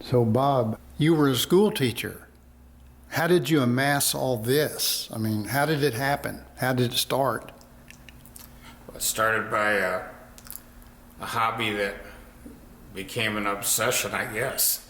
So, Bob, you were a school teacher. How did you amass all this? I mean, how did it happen? How did it start? It started by a hobby that became an obsession, I guess.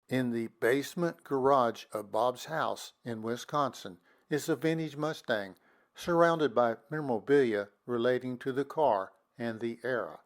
In the basement garage of Bob's house in Wisconsin is a vintage Mustang surrounded by memorabilia relating to the car and the era.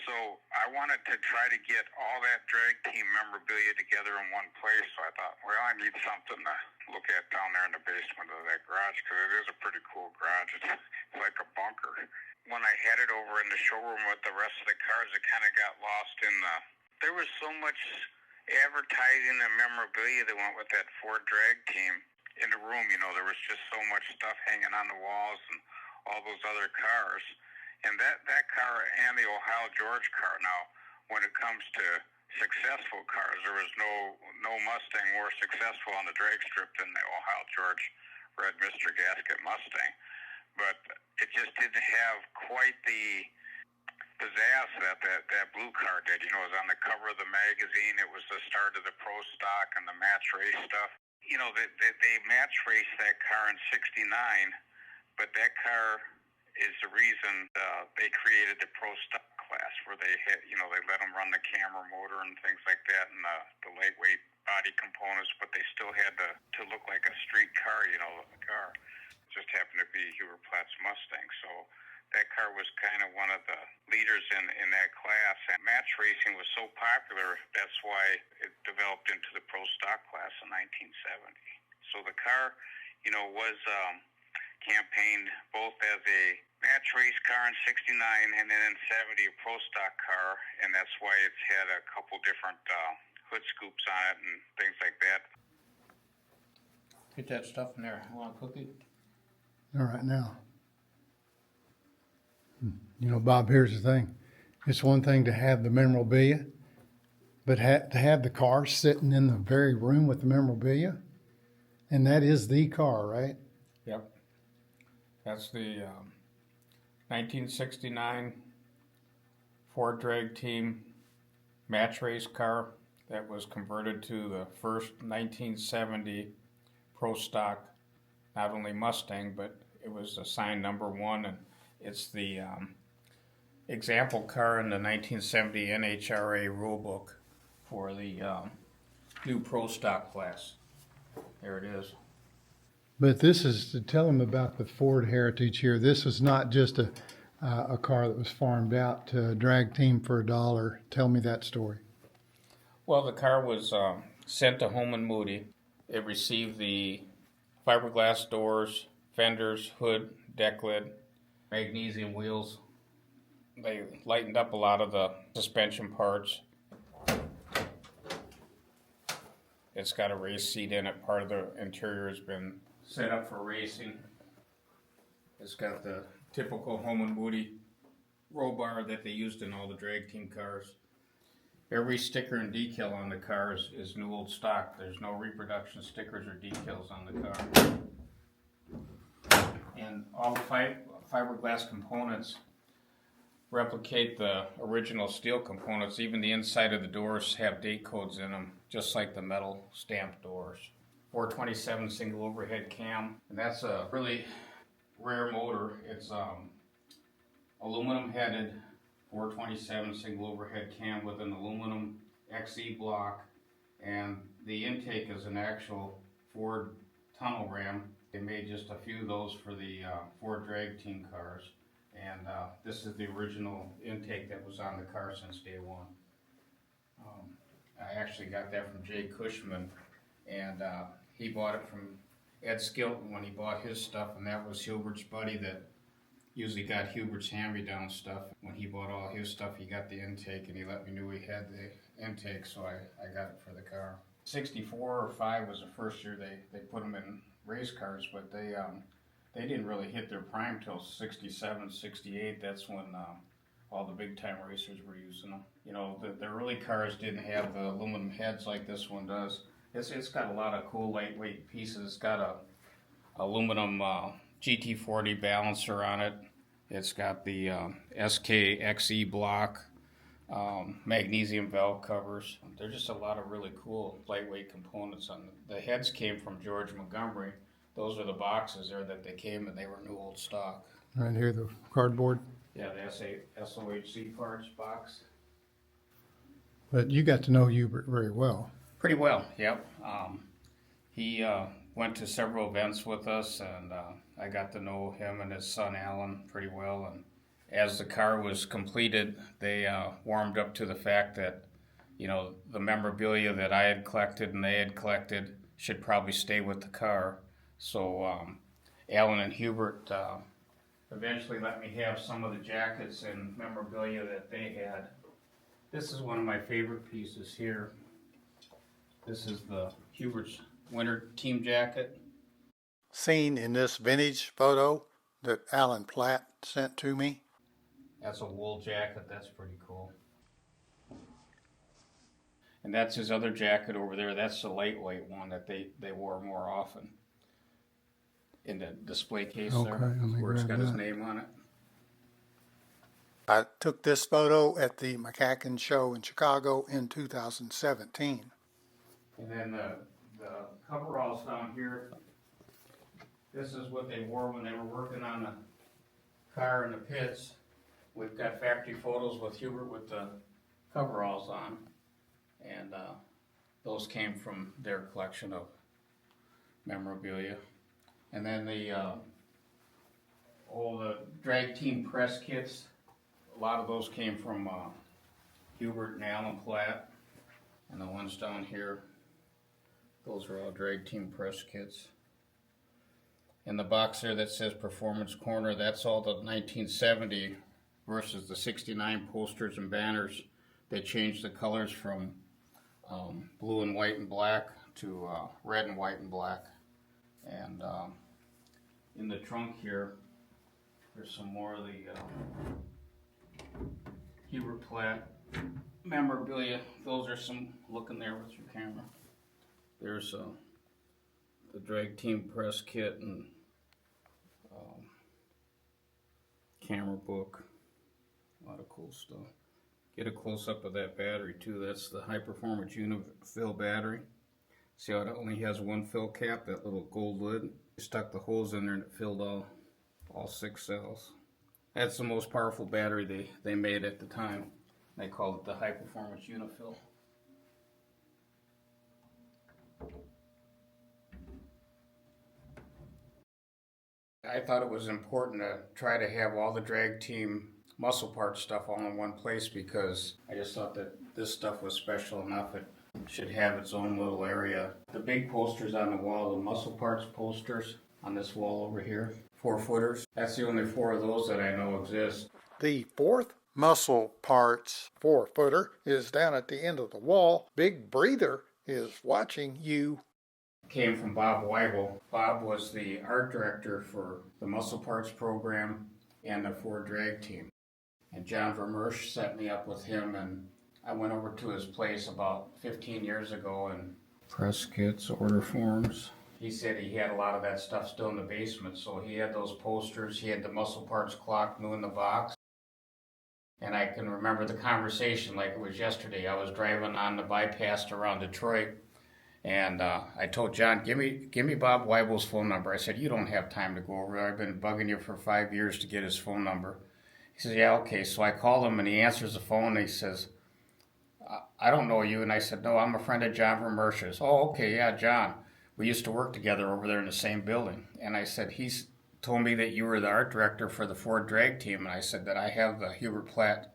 So I wanted to try to get all that drag team memorabilia together in one place. So I thought, well, I need something to look at down there in the basement of that garage because it is a pretty cool garage. It's like a bunker. When I had it over in the showroom with the rest of the cars, it kind of got lost in the... There was so much advertising and memorabilia that went with that Ford drag team in the room. You know, there was just so much stuff hanging on the walls and all those other cars. And that car and the Ohio George car now, when it comes to successful cars, there was no Mustang more successful on the drag strip than the Ohio George Red Mr. Gasket Mustang. But it just didn't have quite the pizzazz that blue car did. You know, it was on the cover of the magazine. It was the start of the pro stock and the match race stuff. You know, they match raced that car in '69, but that car is the reason they created the pro stock class, where they had, you know, they let them run the camera motor and things like that, and the lightweight body components, but they still had to look like a street car, you know, the car. It just happened to be Hubert Platt's Mustang, so that car was kind of one of the leaders in that class. And match racing was so popular, that's why it developed into the pro stock class in 1970. So the car, you know, was campaigned both as a match race car in '69 and then in '70 a pro stock car, and that's why it's had a couple different hood scoops on it and things like that. Get that stuff in there. Want a cookie? All right, now. You know, Bob, here's the thing. It's one thing to have the memorabilia, but to have the car sitting in the very room with the memorabilia, and that is the car, right? Yep. That's the 1969 Ford drag team match race car that was converted to the first 1970 pro stock, not only Mustang, but it was assigned number 1, and it's the example car in the 1970 NHRA rulebook for the new pro stock class. There it is. But this is to tell them about the Ford heritage here. This was not just a car that was farmed out to a drag team for $1. Tell me that story. Well, the car was sent to Holman Moody. It received the fiberglass doors, fenders, hood, deck lid, magnesium wheels. They lightened up a lot of the suspension parts. It's got a race seat in it. Part of the interior has been set up for racing. It's got the typical Holman Moody roll bar that they used in all the drag team cars. Every sticker and decal on the cars is new old stock. There's no reproduction stickers or decals on the car. And all fiberglass components replicate the original steel components. Even the inside of the doors have date codes in them, just like the metal stamped doors. 427 single overhead cam, and that's a really rare motor. It's aluminum headed 427 single overhead cam with an aluminum XE block, and the intake is an actual Ford tunnel ram. They made just a few of those for the Ford drag team cars, and this is the original intake that was on the car since day one. I actually got that from Jay Cushman, and he bought it from Ed Skilton when he bought his stuff, and that was Hubert's buddy that usually got Hubert's hand-me-down stuff. When he bought all his stuff, he got the intake, and he let me know he had the intake, so I got it for the car. 64 or 5 was the first year they put them in race cars, but they didn't really hit their prime till 67, 68. That's when all the big-time racers were using them. You know, the early cars didn't have the aluminum heads like this one does. It's got a lot of cool lightweight pieces. It's got a aluminum GT40 balancer on it. It's got the SK XE block, magnesium valve covers. There's just a lot of really cool lightweight components on them. The heads came from George Montgomery. Those are the boxes there that they came, and they were new old stock. Right here, the cardboard. Yeah, the SOHC parts box. But you got to know Hubert very well. Pretty well, yep. He went to several events with us, and I got to know him and his son Alan pretty well. And as the car was completed, they warmed up to the fact that, you know, the memorabilia that I had collected and they had collected should probably stay with the car. So Alan and Hubert eventually let me have some of the jackets and memorabilia that they had. This is one of my favorite pieces here. This is the Hubert's winter team jacket. Seen in this vintage photo that Alan Platt sent to me. That's a wool jacket. That's pretty cool. And that's his other jacket over there. That's the lightweight one that they wore more often. In the display case Okay, there, let me where it's grab got his that. name on it. I took this photo at the McCacken show in Chicago in 2017. And then the coveralls down here, this is what they wore when they were working on the car in the pits. We've got factory photos with Hubert with the coveralls on. And those came from their collection of memorabilia. And then the drag team press kits, a lot of those came from Hubert and Alan Platt. And the ones down here, those are all drag team press kits. And the box there that says Performance Corner, that's all the 1970 versus the 69 posters and banners. They changed the colors from blue and white and black to red and white and black. And in the trunk here, there's some more of the Hubert Platt memorabilia. Those are some, looking there with your camera. There's the drag team press kit and camera book. A lot of cool stuff. Get a close up of that battery too. That's the high performance Unifill battery. See how it only has one fill cap, that little gold lid? You stuck the holes in there and it filled all 6 cells. That's the most powerful battery they made at the time. They called it the high performance Unifill. I thought it was important to try to have all the drag team muscle part stuff all in one place because I just thought that this stuff was special enough. It should have its own little area. The big posters on the wall, the muscle parts posters on this wall over here, 4-footers. That's the only 4 of those that I know exist. The fourth muscle parts 4-footer is down at the end of the wall. Big Breather is watching you. Came from Bob Weibel. Bob was the art director for the muscle parts program and the Ford drag team. And John Vermersch set me up with him, and I went over to his place about 15 years ago and press kits, order forms. He said he had a lot of that stuff still in the basement, so he had those posters, he had the muscle parts clock new in the box. And I can remember the conversation like it was yesterday. I was driving on the bypass around Detroit, and I told John, give me Bob Weibel's phone number. I said, you don't have time to go over there. I've been bugging you for 5 years to get his phone number. He says, yeah, okay. So I called him, and he answers the phone, and he says, I don't know you. And I said, no, I'm a friend of John Vermersch's. Oh, okay, yeah, John. We used to work together over there in the same building. And I said, he's told me that you were the art director for the Ford drag team. And I said that I have the Hubert Platt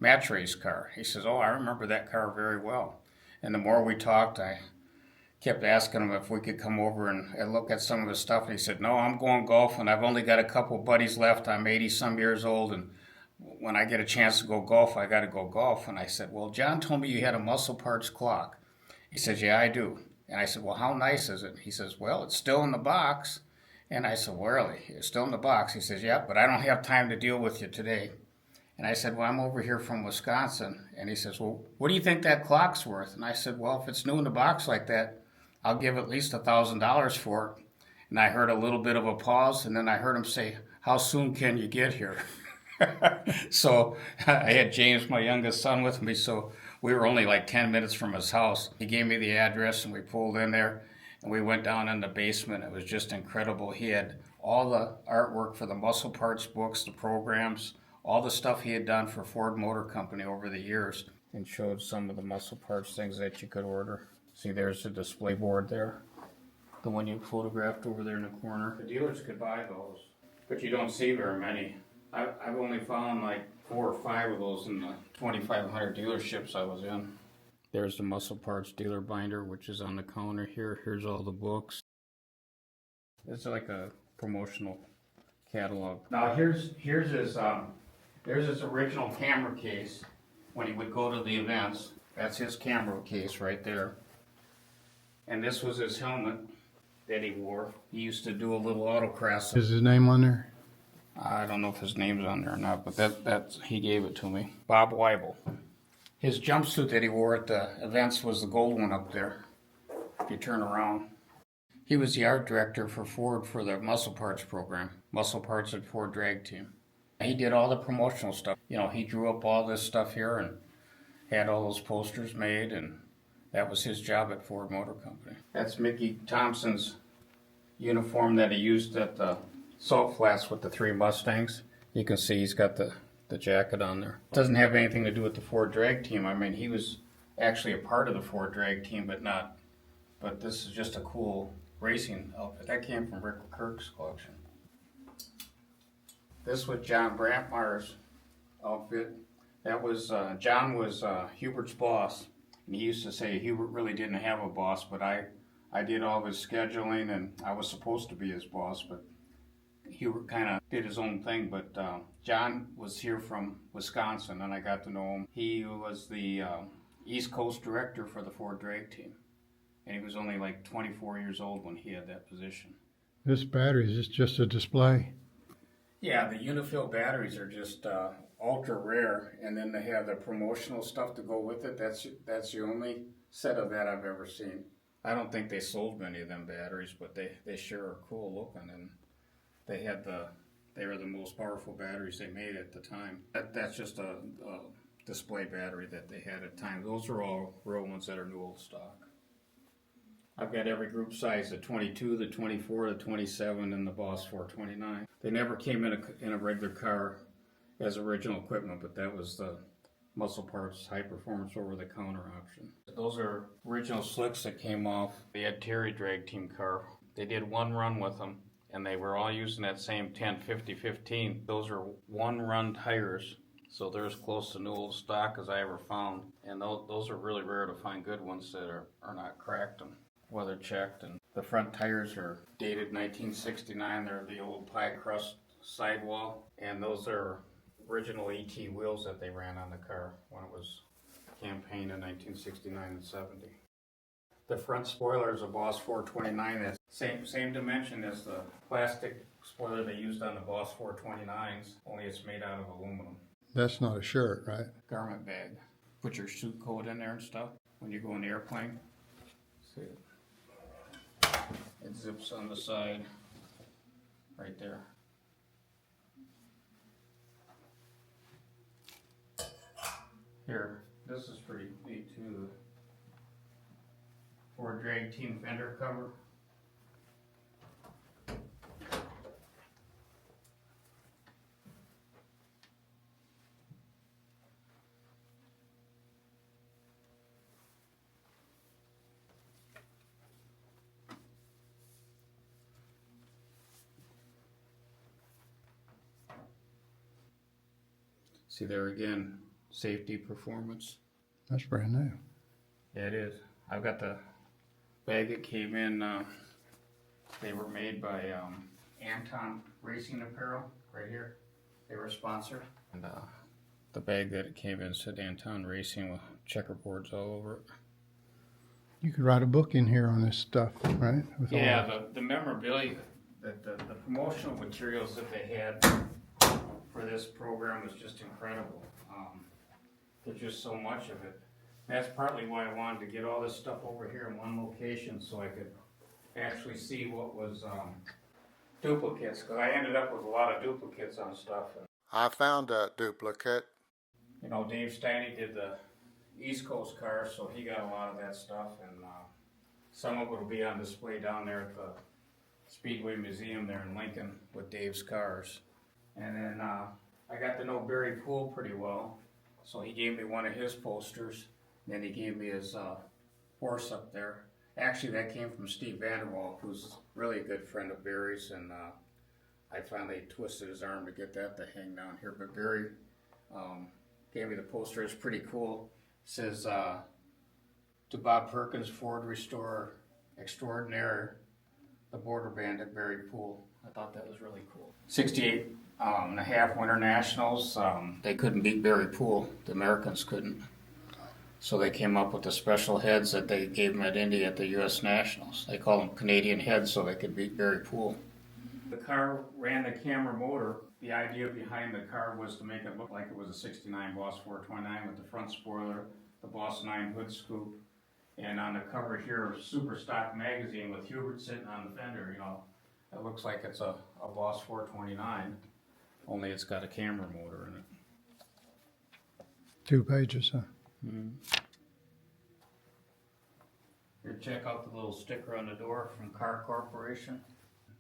match race car. He says, oh, I remember that car very well. And the more we talked, I kept asking him if we could come over and look at some of his stuff. And he said, no, I'm going golfing. I've only got a couple buddies left. I'm 80-some years old, and when I get a chance to go golf, I got to go golf. And I said, well, John told me you had a muscle parts clock. He says, yeah, I do. And I said, well, how nice is it? He says, well, it's still in the box. And I said, well, really? It's still in the box? He says, yeah, but I don't have time to deal with you today. And I said, well, I'm over here from Wisconsin. And he says, well, what do you think that clock's worth? And I said, well, if it's new in the box like that, I'll give at least $1,000 for it. And I heard a little bit of a pause, and then I heard him say, how soon can you get here? So I had James, my youngest son, with me, so we were only like 10 minutes from his house. He gave me the address and we pulled in there and we went down in the basement. It was just incredible. He had all the artwork for the muscle parts books, the programs, all the stuff he had done for Ford Motor Company over the years, and showed some of the muscle parts things that you could order. See, there's the display board there, the one you photographed over there in the corner. The dealers could buy those, but you don't see very many. I've only found like 4 or 5 of those in the 2,500 dealerships I was in. There's the muscle parts dealer binder, which is on the counter here. Here's all the books. It's like a promotional catalog. Now here's his there's his original camera case when he would go to the events. That's his camera case right there. And this was his helmet that he wore. He used to do a little autocross. Is his name on there? I don't know if his name's on there or not, but that's he gave it to me. Bob Weibel. His jumpsuit that he wore at the events was the gold one up there, if you turn around. He was the art director for Ford for the Muscle Parts program, Muscle Parts at Ford Drag Team. He did all the promotional stuff. You know, he drew up all this stuff here and had all those posters made, and that was his job at Ford Motor Company. That's Mickey Thompson's uniform that he used at the Salt Flats with the 3 Mustangs. You can see he's got the jacket on there. It doesn't have anything to do with the Ford Drag Team. I mean, he was actually a part of the Ford Drag Team, but this is just a cool racing outfit. That came from Rick Kirk's collection. This was John Brantmeyer's outfit. That was, John was Hubert's boss. And he used to say Hubert really didn't have a boss, but I did all his scheduling and I was supposed to be his boss, but Hubert kind of did his own thing. But John was here from Wisconsin and I got to know him. He was the East Coast director for the Ford Drag Team. And he was only like 24 years old when he had that position. This battery is just a display. Yeah, the Unifill batteries are just ultra rare, and then they have the promotional stuff to go with it. That's the only set of that I've ever seen. I don't think they sold many of them batteries, but they sure are cool looking, and they were the most powerful batteries they made at the time. That's just a display battery that they had at the time. Those are all real ones that are new old stock. I've got every group size, the 22, the 24, the 27, and the Boss 429. They never came in a regular car as original equipment, but that was the Muscle Parts high performance over-the-counter option. Those are original slicks that came off the Ed Terry Drag Team car. They did one run with them, and they were all using that same 10-50-15. Those are one-run tires, so they're as close to new old stock as I ever found. And those are really rare to find good ones that are not cracked and weather checked. And the front tires are dated 1969. They're the old pie crust sidewall, and those are original ET wheels that they ran on the car when it was campaigned in 1969 and 70. The front spoiler is a Boss 429. That's same dimension as the plastic spoiler they used on the Boss 429s, only it's made out of aluminum. That's not a shirt, right? Garment bag. Put your suit coat in there and stuff when you go in the airplane. See it? It zips on the side right there. Here, this is pretty neat too. Ford Drag Team fender cover. See there again, safety performance. That's brand new. Yeah, it is. I've got the bag that came in. They were made by Anton Racing Apparel right here. They were a sponsor. And the bag that it came in said Anton Racing with checkerboards all over it. You could write a book in here on this stuff, right? With all Yeah, that. the memorabilia, the promotional materials that they had for this program was just incredible. There's just so much of it. That's partly why I wanted to get all this stuff over here in one location so I could actually see what was duplicates, because I ended up with a lot of duplicates on stuff. I found a duplicate. You know, Dave Steiny did the East Coast cars, so he got a lot of that stuff, and some of it will be on display down there at the Speedway Museum there in Lincoln with Dave's cars. And then I got to know Barry Poole pretty well, so he gave me one of his posters. Then he gave me his horse up there. Actually, that came from Steve Vanderwall, who's really a good friend of Barry's, and I finally twisted his arm to get that to hang down here. But Barry gave me the poster. It's pretty cool. It says, to Bob Perkins, Ford Restorer Extraordinaire, the Border Bandit, Barry Poole. I thought that was really cool. 68 and a half Winter Nationals. They couldn't beat Barry Poole. The Americans couldn't. So they came up with the special heads that they gave them at Indy at the U.S. Nationals. They call them Canadian heads so they could beat Barry Poole. The car ran the camera motor. The idea behind the car was to make it look like it was a 69 Boss 429 with the front spoiler, the Boss 9 hood scoop, and on the cover here, Super Stock magazine with Hubert sitting on the fender, you know. It looks like it's a Boss 429, only it's got a camera motor in it. 2 pages, huh? Mm-hmm. Here, check out the little sticker on the door from Car Corporation.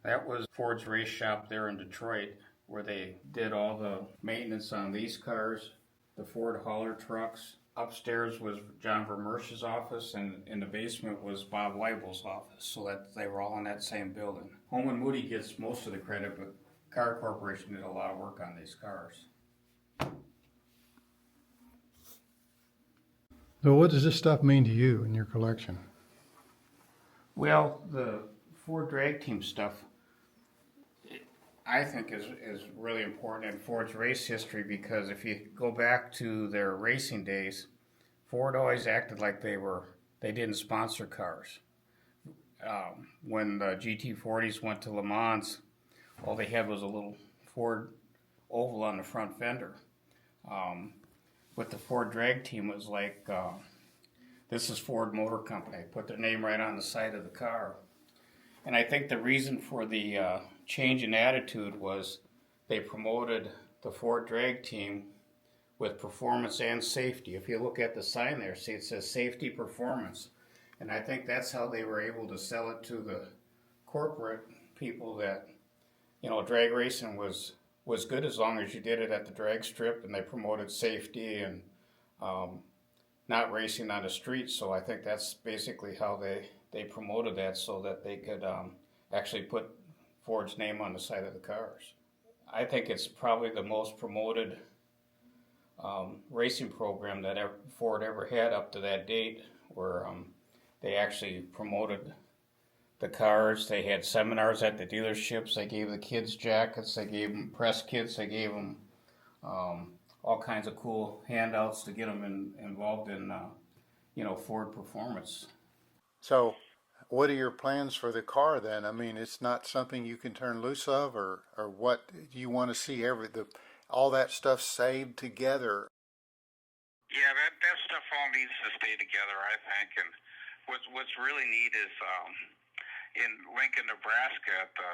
That was Ford's race shop there in Detroit, where they did all the maintenance on these cars, the Ford hauler trucks. Upstairs was John Vermersch's office, and in the basement was Bob Weibel's office, so that they were all in that same building. Holman Moody gets most of the credit, but Car Corporation did a lot of work on these cars. So what does this stuff mean to you in your collection? Well, the Ford drag team stuff, I think is really important in Ford's race history, because if you go back to their racing days, Ford always acted like they didn't sponsor cars. When the GT40s went to Le Mans, all they had was a little Ford oval on the front fender. With the Ford drag team, it was like, this is Ford Motor Company. Put their name right on the side of the car. And I think the reason for the change in attitude was they promoted the Ford drag team with performance and safety. If you look at the sign there, see it says safety performance. And I think that's how they were able to sell it to the corporate people that, you know, drag racing was good as long as you did it at the drag strip, and they promoted safety and not racing on the street. So I think that's basically how they promoted that, so that they could actually put Ford's name on the side of the cars. I think it's probably the most promoted racing program that Ford ever had up to that date, where they actually promoted the cars. They had seminars at the dealerships. They gave the kids jackets. They gave them press kits. They gave them all kinds of cool handouts to get them involved in, Ford performance. So what are your plans for the car then? I mean, it's not something you can turn loose of, or what do you want to see all that stuff saved together? Yeah, that stuff all needs to stay together, I think. And what's really neat is in Lincoln, Nebraska, at the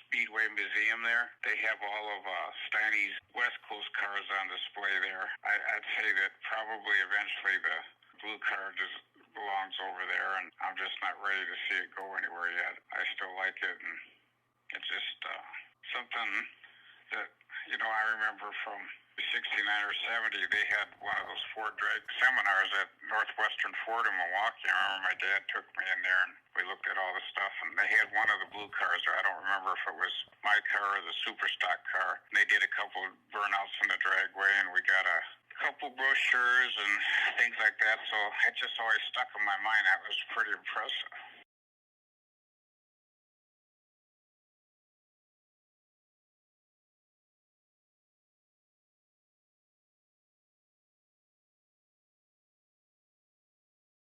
Speedway Museum there, they have all of Steiny's West Coast cars on display there. I'd say that probably eventually the blue car just belongs over there, and I'm just not ready to see it go anywhere yet. I still like it, and it's just something that, I remember from 69 or 70, they had one of those Ford drag seminars at Northwestern Ford in Milwaukee. I remember my dad took me in there, and we looked at all the stuff, and they had one of the blue cars there. I don't remember if it was my car or the super stock car. And they did a couple of burnouts in the dragway, and we got a couple brochures and things like that, so it just always stuck in my mind. That was pretty impressive.